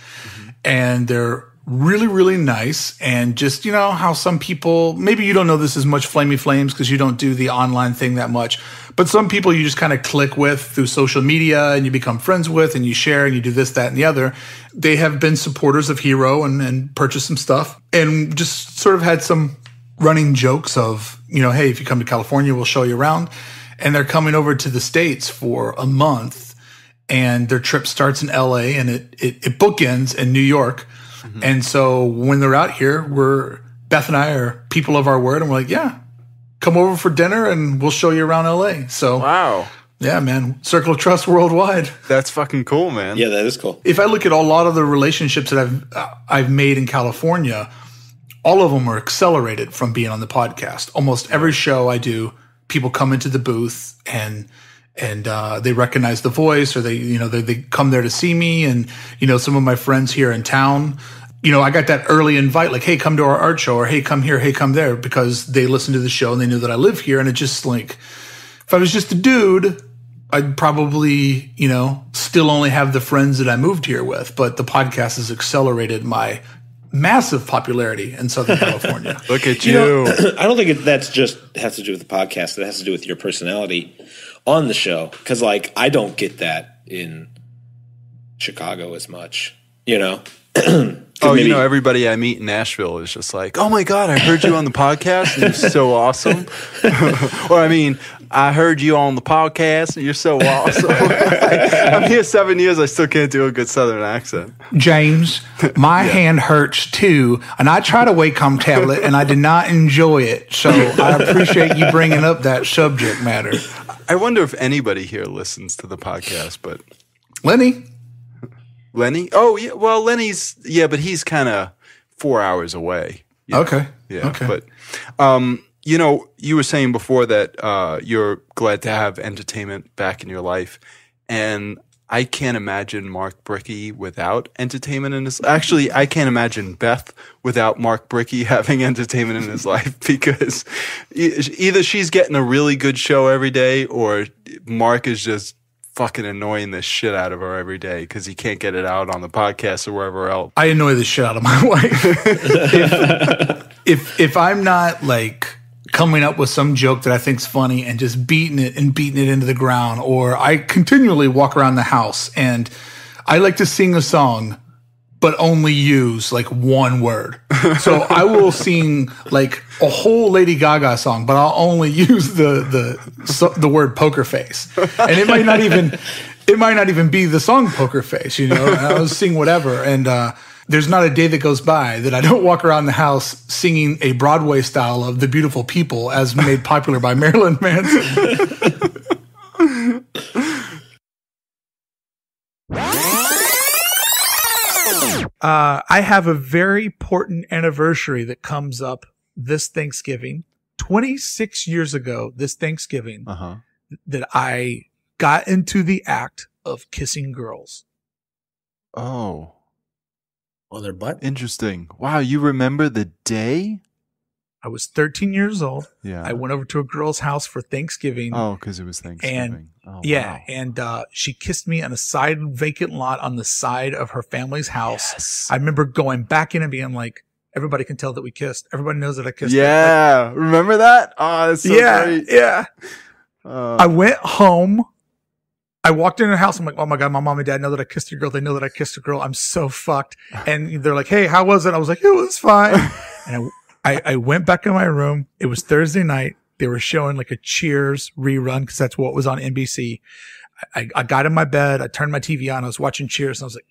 and they're really, really nice. And just, you know, how some people, maybe you don't know this as much, Flamey Flames, because you don't do the online thing that much. But some people you just kind of click with through social media and you become friends with and you share and you do this, that, and the other. They have been supporters of Hero and purchased some stuff and just sort of had some running jokes of, you know, hey, if you come to California, we'll show you around. And they're coming over to the States for a month and their trip starts in LA and it bookends in New York. Mm-hmm. And so when they're out here, Beth and I are people of our word and we're like, yeah, come over for dinner and we'll show you around LA. So, wow. Yeah, man. Circle of Trust worldwide. That's fucking cool, man. Yeah, that is cool. If I look at a lot of the relationships that I've made in California, all of them are accelerated from being on the podcast. Almost every show I do, people come into the booth and they recognize the voice, or they come there to see me. And, you know, some of my friends here in town, you know, I got that early invite, like, hey, come to our art show, or hey, come here, hey, come there, because they listened to the show and they knew that I live here. And it just like, if I was just a dude, I'd probably, you know, still only have the friends that I moved here with. But the podcast has accelerated my massive popularity in Southern California. Look at you. Know, I don't think that's just has to do with the podcast. It has to do with your personality on the show. Because, like, I don't get that in Chicago as much, you know? Oh, you know, everybody I meet in Nashville is just like, oh my God, I heard you on the podcast and you're so awesome. Or, I mean, I heard you on the podcast and you're so awesome. I'm here 7 years, I still can't do a good Southern accent. James, my hand hurts too, and I tried a Wacom tablet and I did not enjoy it. So I appreciate you bringing up that subject matter. I wonder if anybody here listens to the podcast, but Lenny? Oh, yeah. Well, Lenny's, yeah, but he's kind of 4 hours away. Yeah. Okay. Yeah. Okay. But, you know, you were saying before that you're glad to have entertainment back in your life. And I can't imagine Mark Bricky without entertainment in his life. Actually, I can't imagine Beth without Mark Bricky having entertainment in his life, because either she's getting a really good show every day or Mark is just fucking annoying the shit out of her every day because he can't get it out on the podcast or wherever else. I annoy the shit out of my wife. if I'm not like coming up with some joke that I think's funny and just beating it into the ground, or I continually walk around the house and I like to sing a song but only use like one word. So I will sing like a whole Lady Gaga song, but I'll only use the word poker face. And it might not even be the song Poker Face, you know. I'll sing whatever. And there's not a day that goes by that I don't walk around the house singing a Broadway style of The Beautiful People as made popular by Marilyn Manson. I have a very important anniversary that comes up this Thanksgiving. 26 years ago, this Thanksgiving, that I got into the act of kissing girls. Oh. On their butt? Interesting. Wow, you remember the day? I was 13 years old. Yeah. I went over to a girl's house for Thanksgiving. Oh, because it was Thanksgiving. And and she kissed me on a side vacant lot on the side of her family's house. Yes. I remember going back in and being like, everybody can tell that we kissed. Everybody knows that I kissed. Yeah. Like, remember that? Oh, that's so great. Yeah. I went home. I walked into the house. I'm like, oh my God, my mom and dad know that I kissed a girl. They know that I kissed a girl. I'm so fucked. And they're like, hey, how was it? I was like, it was fine. And I went back in my room. It was Thursday night. They were showing like a Cheers rerun because that's what was on NBC. I got in my bed. I turned my TV on. I was watching Cheers and I was like,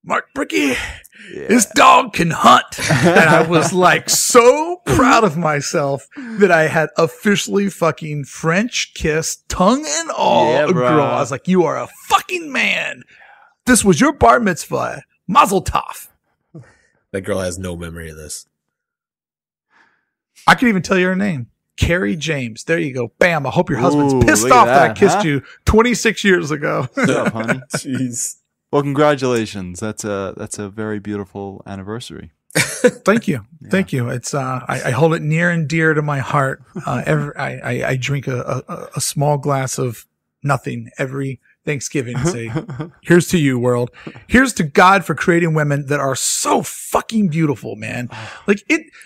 Mark Bricky, this dog can hunt. And I was like so proud of myself that I had officially fucking French kissed, tongue and all, a girl. I was like, you are a fucking man. This was your bar mitzvah. Mazel tov. That girl has no memory of this. I can even tell you her name. Carrie James. There you go. Bam. I hope your husband's pissed off that I kissed you 26 years ago. What's up, honey? Jeez. Well, congratulations. That's a very beautiful anniversary. Thank you. Yeah. Thank you. It's I hold it near and dear to my heart. I drink a small glass of nothing every Thanksgiving and say, here's to you, world. Here's to God for creating women that are so fucking beautiful, man. Like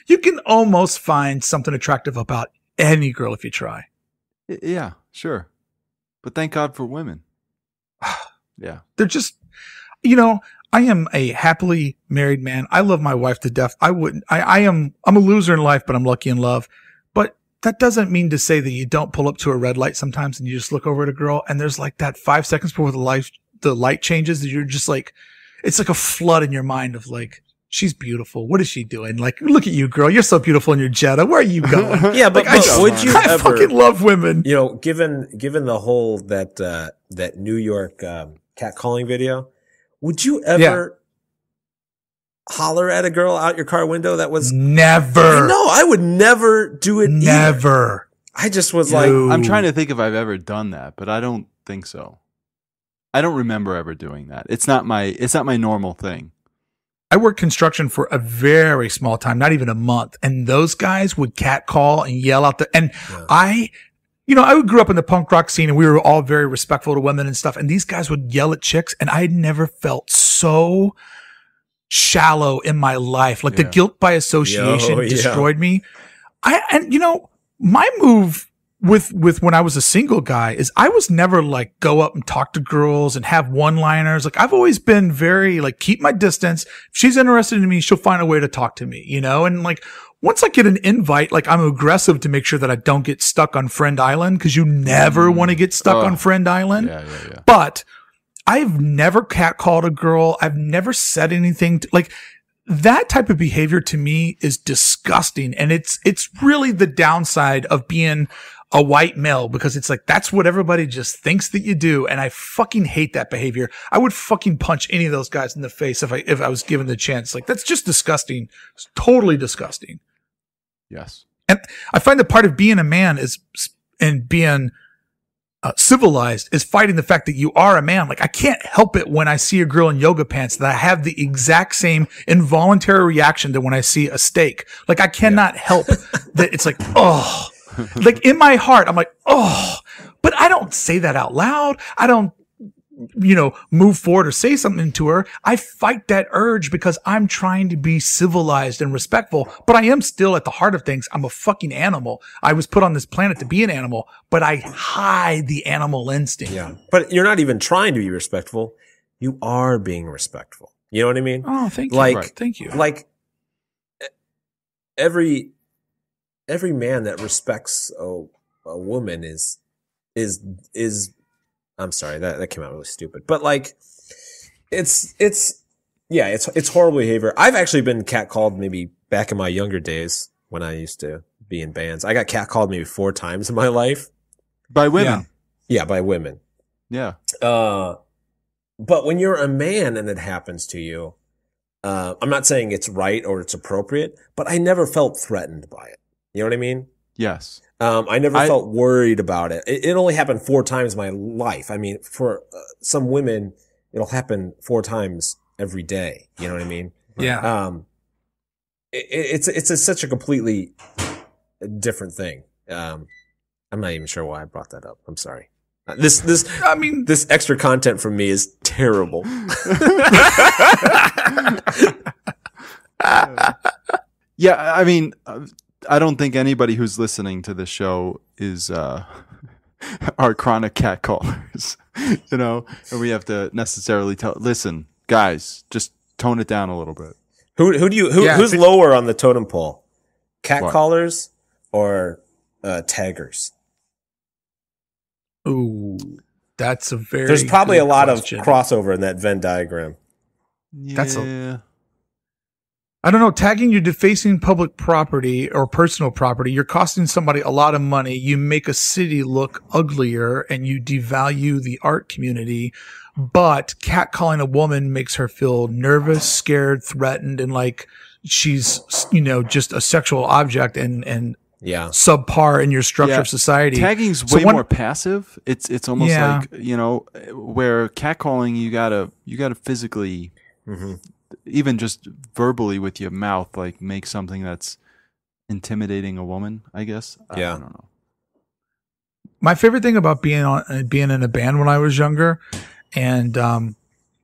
you can almost find something attractive about any girl if you try. Yeah, sure. But thank God for women. Yeah. They're just, I am a happily married man. I love my wife to death. I'm a loser in life, but I'm lucky in love. But that doesn't mean to say that you don't pull up to a red light sometimes and you just look over at a girl and there's like that 5 seconds before the light changes that you're just like, it's like a flood in your mind of like, she's beautiful. What is she doing? Like, look at you, girl. You're so beautiful in your Jetta. Where are you going? Yeah, but would you I ever fucking love women. Given the whole that New York catcalling video, would you ever holler at a girl out your car window? That was never. No, I would never do it. Never. Either. I just was like, I'm trying to think if I've ever done that, but I don't think so. I don't remember ever doing that. It's not my normal thing. I worked construction for a very small time, not even a month, and those guys would catcall and yell out I grew up in the punk rock scene and we were all very respectful to women and stuff. And these guys would yell at chicks and I had never felt so shallow in my life. Like the guilt by association destroyed me. My move with when I was a single guy is I was never like go up and talk to girls and have one-liners. Like I've always been very like keep my distance. If she's interested in me, she'll find a way to talk to me, and like once I get an invite, like I'm aggressive to make sure that I don't get stuck on Friend Island because you never want to get stuck on Friend Island. Yeah. But I've never catcalled a girl. I've never said anything like that type of behavior to me is disgusting. And it's really the downside of being a white male because it's like, that's what everybody just thinks that you do. And I fucking hate that behavior. I would fucking punch any of those guys in the face if I was given the chance. Like, that's just disgusting. It's totally disgusting. Yes. And I find that part of being a man and being civilized is fighting the fact that you are a man. Like, I can't help it when I see a girl in yoga pants that I have the exact same involuntary reaction to when I see a steak. Like, I cannot help that. It's like, oh, like in my heart, I'm like, oh, but I don't say that out loud. I don't, move forward or say something to her. I fight that urge because I'm trying to be civilized and respectful, but I am still at the heart of things. I'm a fucking animal. I was put on this planet to be an animal, but I hide the animal instinct. Yeah. But you're not even trying to be respectful. You are being respectful. You know what I mean? Oh, thank you. Like, right. Thank you. Like every man that respects a woman is I'm sorry, that came out really stupid. But like it's horrible behavior. I've actually been catcalled maybe back in my younger days when I used to be in bands. I got catcalled maybe 4 times in my life. By women. Yeah, by women. Yeah. But when you're a man and it happens to you, I'm not saying it's right or it's appropriate, but I never felt threatened by it. You know what I mean? Yes. I never felt worried about it. It only happened 4 times in my life. I mean, for some women, it'll happen 4 times every day. You know what I mean? Yeah. It's such a completely different thing. I'm not even sure why I brought that up. I'm sorry. This extra content from me is terrible. Yeah, I mean, I don't think anybody who's listening to the show is are chronic catcallers, and we have to necessarily listen, guys, just tone it down a little bit. Who's lower on the totem pole? Catcallers or taggers? Ooh, that's a very. There's probably a lot question. of crossover in that Venn diagram. Yeah. I don't know, tagging, you're defacing public property or personal property. You're costing somebody a lot of money. You make a city look uglier and you devalue the art community. But catcalling a woman makes her feel nervous, scared, threatened, and like she's, just a sexual object and subpar in your structure of society. Tagging's way more passive. It's almost like, where catcalling you gotta physically even just verbally with your mouth, like make something that's intimidating a woman, I guess. I don't know. My favorite thing about being in a band when I was younger, and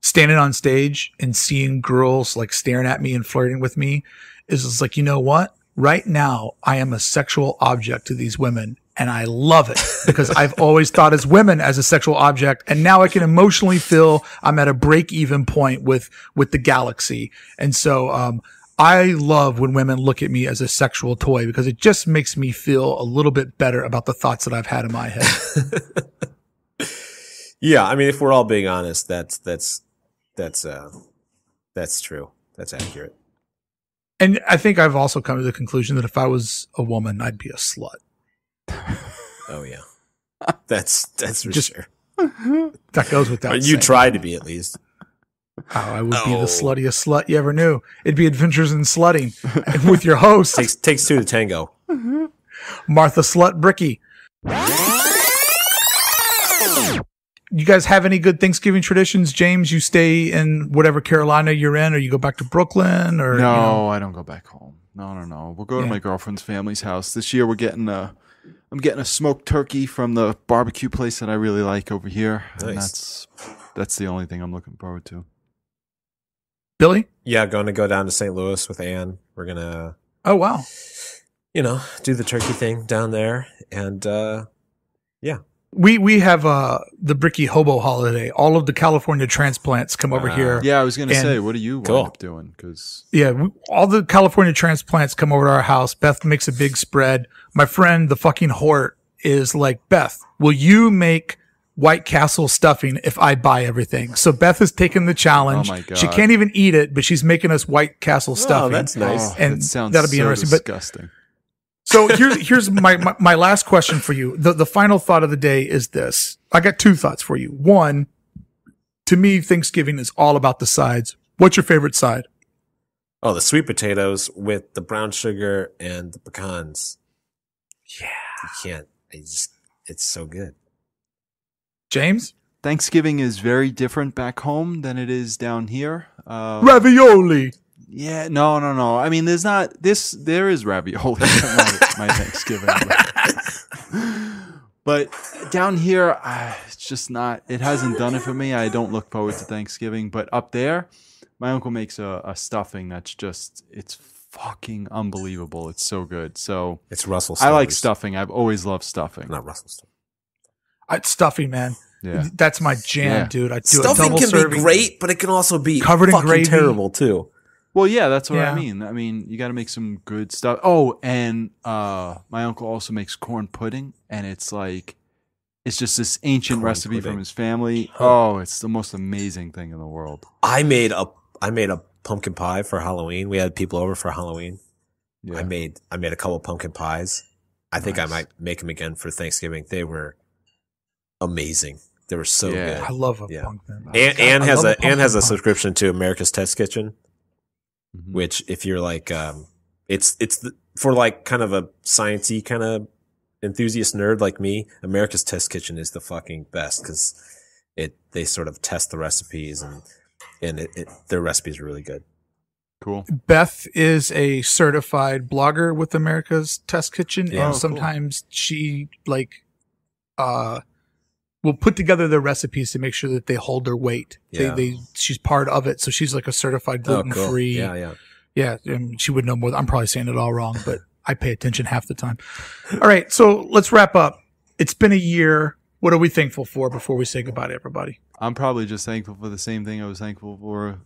standing on stage and seeing girls like staring at me and flirting with me, is just like, you know what? Right now, I am a sexual object to these women, and I love it because I've always thought as women as a sexual object, and now I can emotionally feel I'm at a break-even point with the galaxy. And so I love when women look at me as a sexual toy because it just makes me feel a little bit better about the thoughts that I've had in my head. Yeah, I mean, if we're all being honest, that's true. That's accurate. And I think I've also come to the conclusion that if I was a woman, I'd be a slut. Oh yeah, that's for Just- sure. That goes without You saying. tried to be at least. Oh, I would be the sluttiest slut you ever knew. It'd be Adventures in Slutting with your host, Takes two to tango. Martha Slut Bricky. You guys have any good Thanksgiving traditions? James, you stay in whatever Carolina you're in, or you go back to Brooklyn, or No, I don't go back home. No. We'll go to my girlfriend's family's house. This year I'm getting a smoked turkey from the barbecue place that I really like over here. Nice. And that's the only thing I'm looking forward to. Billy? Yeah, going to go down to St. Louis with Ann. We're gonna, Oh wow, do the turkey thing down there, and yeah. we have the Bricky Hobo holiday. All of the California transplants come over here. Yeah, I was going to And- say, what do you wind up doing? Because All the California transplants come over to our house. Beth makes a big spread. My friend, the fucking Hort, is like, Beth, will you make White Castle stuffing if I buy everything? So Beth has taken the challenge. Oh my God. She can't even eat it, but she's making us White Castle stuffing. that's nice. And that sounds that'll be so interesting. disgusting. So here's my last question for you. The final thought of the day is this. I got two thoughts for you. One, to me, Thanksgiving is all about the sides. What's your favorite side? Oh, the sweet potatoes with the brown sugar and the pecans. Yeah. You can't. It's so good. James? Thanksgiving is very different back home than it is down here. Ravioli. Yeah, no. I mean, there is ravioli at my Thanksgiving. But down here, it's just not, it hasn't done it for me. I don't look forward to Thanksgiving. But up there, my uncle makes a stuffing that's just, it's fucking unbelievable. It's so good. So It's Russell I like Stover's. stuffing. I've always loved stuffing. Not Russell Stover. It's stuffing, man. Yeah. That's my jam, Yeah. dude. I do Stuffing a double can serving. be great, but it can also be Covered in fucking gravy. terrible too. Well, yeah, that's what Yeah. I mean. I mean, you got to make some good stuff. Oh, and my uncle also makes corn pudding, and it's like, it's just this ancient Corn recipe pudding. from his family. Oh, it's the most amazing thing in the world. I made a pumpkin pie for Halloween. We had people over for Halloween. Yeah. I made a couple pumpkin pies. I think I Nice. might make them again for Thanksgiving. They were amazing. They were so Yeah. good. I love a Yeah. pumpkin. Anne I has love Anne has a pumpkin pie. subscription to America's Test Kitchen, Mhm. which if you're like for like kind of a sciencey kind of enthusiast nerd like me, America's Test Kitchen is the fucking best because they sort of test the recipes and their recipes are really good. Cool. Beth is a certified blogger with America's Test Kitchen, Yeah. and Oh, sometimes she will put together their recipes to make sure that they hold their weight. Yeah. She's part of it, so she's like a certified gluten free. Oh, Yeah. And she would know more. I'm probably saying it all wrong, but I pay attention half the time. All right, so let's wrap up. It's been a year. What are we thankful for before we say goodbye to everybody? I'm probably just thankful for the same thing I was thankful for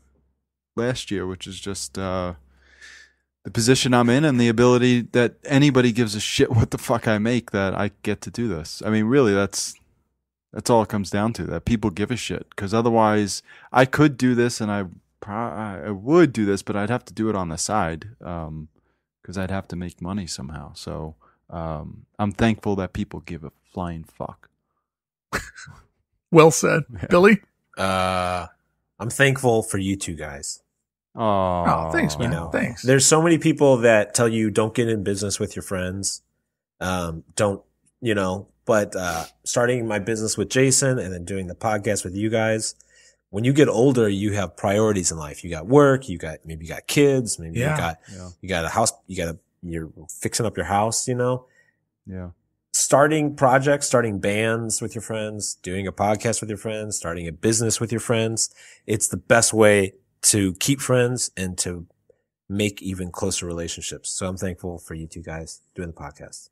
last year, which is just the position I'm in and the ability that anybody gives a shit what the fuck I make, that I get to do this. I mean, really, that's all it comes down to, that people give a shit. Because otherwise, I could do this and I would do this, but I'd have to do it on the side because I'd have to make money somehow. So I'm thankful that people give a flying fuck. Well said. Yeah. Billy? I'm thankful for you two guys. Oh, thanks, man. You know, Thanks. There's so many people that tell you don't get in business with your friends. But starting my business with Jason and then doing the podcast with you guys, when you get older, you have priorities in life. You got work, you got kids, maybe you got a house, you're fixing up your house, Yeah. starting projects, starting bands with your friends, doing a podcast with your friends, starting a business with your friends. It's the best way to keep friends and to make even closer relationships. So I'm thankful for you two guys doing the podcast.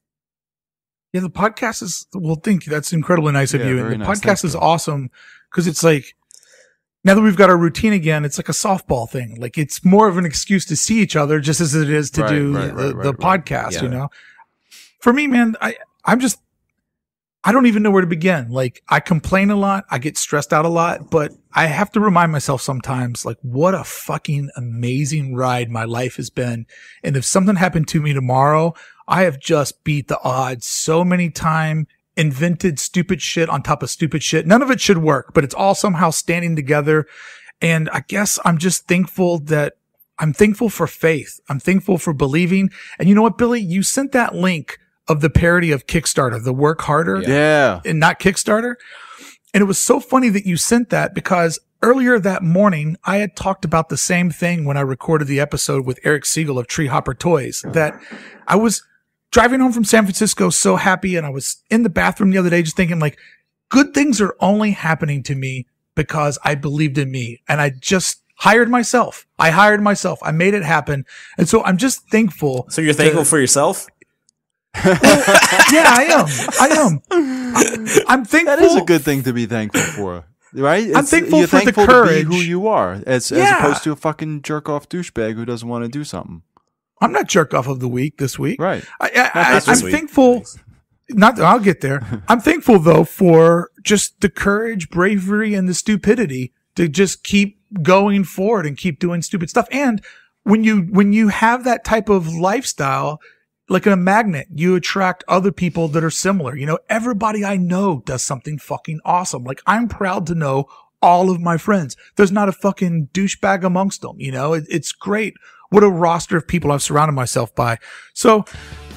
Yeah, the podcast is, well, thank you. That's incredibly nice of you. And the podcast is awesome because it's like, now that we've got our routine again, it's like a softball thing. Like it's more of an excuse to see each other just as it is to do the podcast, you know? For me, man, I don't even know where to begin. Like I complain a lot. I get stressed out a lot, but I have to remind myself sometimes, like what a fucking amazing ride my life has been. And if something happened to me tomorrow, I have just beat the odds so many times, invented stupid shit on top of stupid shit. None of it should work, but it's all somehow standing together. And I guess I'm just thankful for faith. I'm thankful for believing. And you know what, Billy? You sent that link of the parody of Kickstarter, the Work Harder. Yeah. And not Kickstarter. And it was so funny that you sent that because earlier that morning, I had talked about the same thing when I recorded the episode with Eric Siegel of Tree Hopper Toys, that I was driving home from San Francisco so happy. And I was in the bathroom the other day just thinking like, good things are only happening to me because I believed in me. And I just hired myself. I made it happen. And so I'm just thankful. So you're thankful for yourself? Well, yeah, I am. I'm thankful. That is a good thing to be thankful for, right? I'm thankful you're for thankful the courage. to be who you are, as opposed to a fucking jerk off douchebag who doesn't want to do something. I'm not jerk off of the week this week. Right. I'm thankful. I'll get there. I'm thankful though for just the courage, bravery, and the stupidity to just keep going forward and keep doing stupid stuff. And when you have that type of lifestyle, like a magnet, you attract other people that are similar. You know, everybody I know does something fucking awesome. Like I'm proud to know all of my friends. There's not a fucking douchebag amongst them. You know, it's great. What a roster of people I've surrounded myself by. So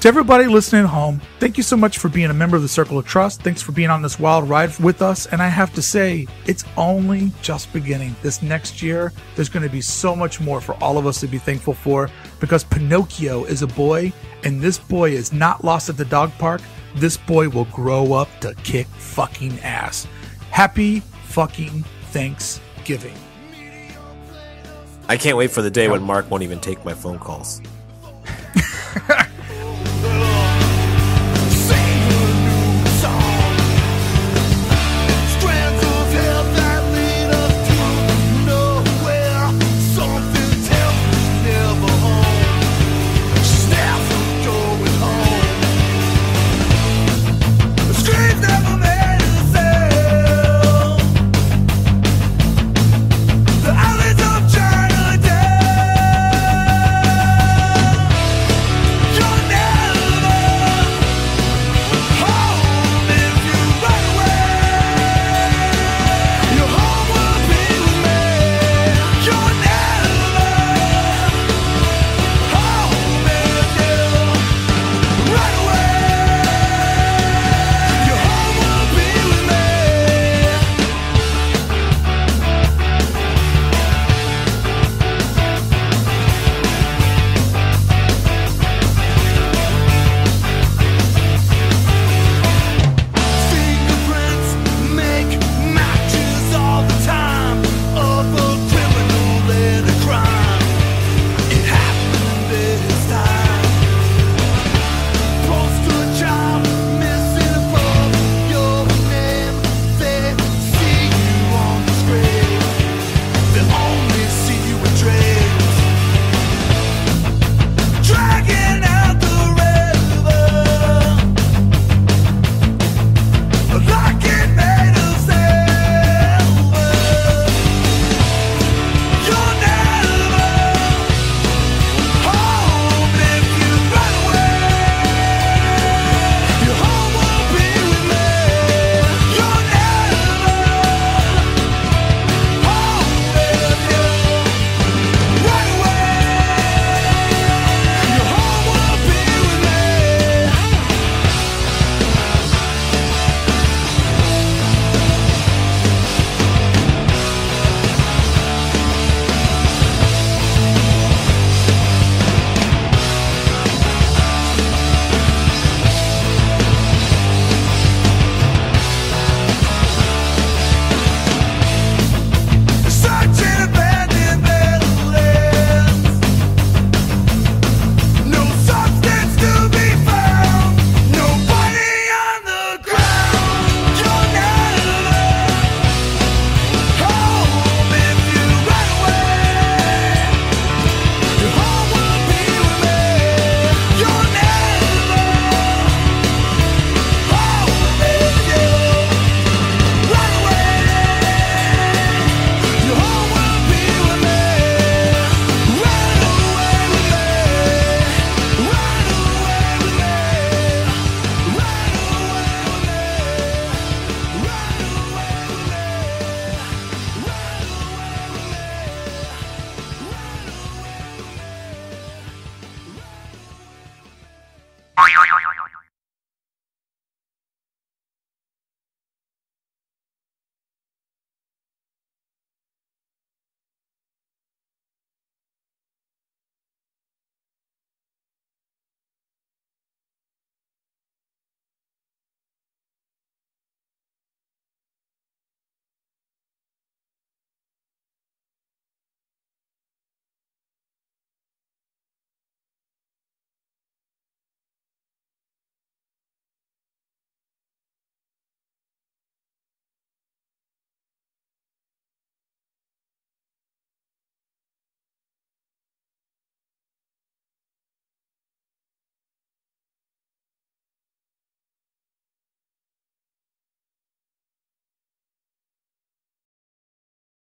to everybody listening at home, thank you so much for being a member of the Circle of Trust. Thanks for being on this wild ride with us. And I have to say, it's only just beginning. This next year, there's going to be so much more for all of us to be thankful for because Pinocchio is a boy and this boy is not lost at the dog park. This boy will grow up to kick fucking ass. Happy fucking Thanksgiving. I can't wait for the day when Mark won't even take my phone calls.